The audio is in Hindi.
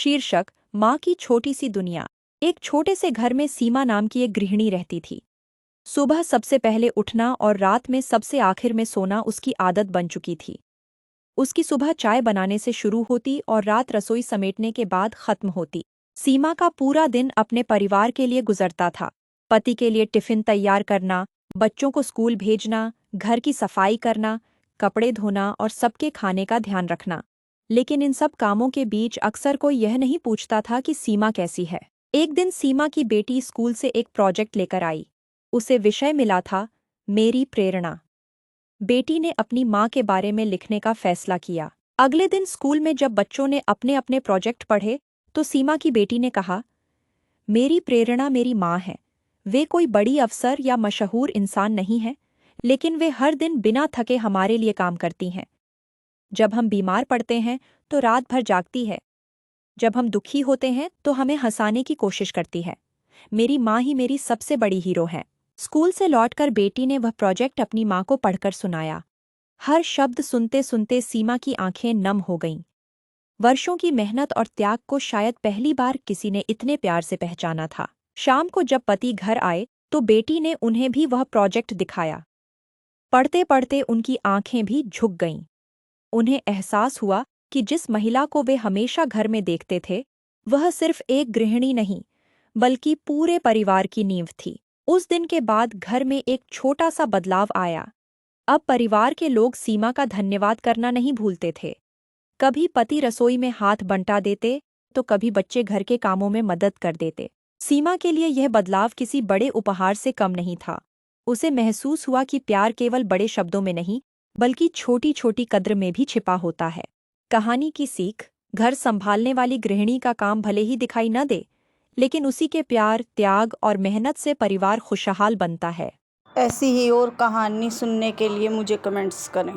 शीर्षक माँ की छोटी सी दुनिया। एक छोटे से घर में सीमा नाम की एक गृहिणी रहती थी। सुबह सबसे पहले उठना और रात में सबसे आखिर में सोना उसकी आदत बन चुकी थी। उसकी सुबह चाय बनाने से शुरू होती और रात रसोई समेटने के बाद खत्म होती। सीमा का पूरा दिन अपने परिवार के लिए गुजरता था। पति के लिए टिफिन तैयार करना, बच्चों को स्कूल भेजना, घर की सफाई करना, कपड़े धोना और सबके खाने का ध्यान रखना। लेकिन इन सब कामों के बीच अक्सर कोई यह नहीं पूछता था कि सीमा कैसी है। एक दिन सीमा की बेटी स्कूल से एक प्रोजेक्ट लेकर आई। उसे विषय मिला था, मेरी प्रेरणा। बेटी ने अपनी माँ के बारे में लिखने का फैसला किया। अगले दिन स्कूल में जब बच्चों ने अपने अपने प्रोजेक्ट पढ़े तो सीमा की बेटी ने कहा, मेरी प्रेरणा मेरी माँ है। वे कोई बड़ी अफसर या मशहूर इंसान नहीं है, लेकिन वे हर दिन बिना थके हमारे लिए काम करती हैं। जब हम बीमार पड़ते हैं तो रात भर जागती है। जब हम दुखी होते हैं तो हमें हंसाने की कोशिश करती है। मेरी माँ ही मेरी सबसे बड़ी हीरो है। स्कूल से लौटकर बेटी ने वह प्रोजेक्ट अपनी माँ को पढ़कर सुनाया। हर शब्द सुनते सुनते सीमा की आंखें नम हो गईं। वर्षों की मेहनत और त्याग को शायद पहली बार किसी ने इतने प्यार से पहचाना था। शाम को जब पति घर आए तो बेटी ने उन्हें भी वह प्रोजेक्ट दिखाया। पढ़ते पढ़ते उनकी आंखें भी झुक गईं। उन्हें एहसास हुआ कि जिस महिला को वे हमेशा घर में देखते थे, वह सिर्फ एक गृहिणी नहीं, बल्कि पूरे परिवार की नींव थी। उस दिन के बाद घर में एक छोटा सा बदलाव आया। अब परिवार के लोग सीमा का धन्यवाद करना नहीं भूलते थे। कभी पति रसोई में हाथ बंटा देते, तो कभी बच्चे घर के कामों में मदद कर देते। सीमा के लिए यह बदलाव किसी बड़े उपहार से कम नहीं था। उसे महसूस हुआ कि प्यार केवल बड़े शब्दों में नहीं, बल्कि छोटी छोटी कद्र में भी छिपा होता है। कहानी की सीख, घर संभालने वाली गृहिणी का काम भले ही दिखाई न दे, लेकिन उसी के प्यार, त्याग और मेहनत से परिवार खुशहाल बनता है। ऐसी ही और कहानी सुनने के लिए मुझे कमेंट्स करें।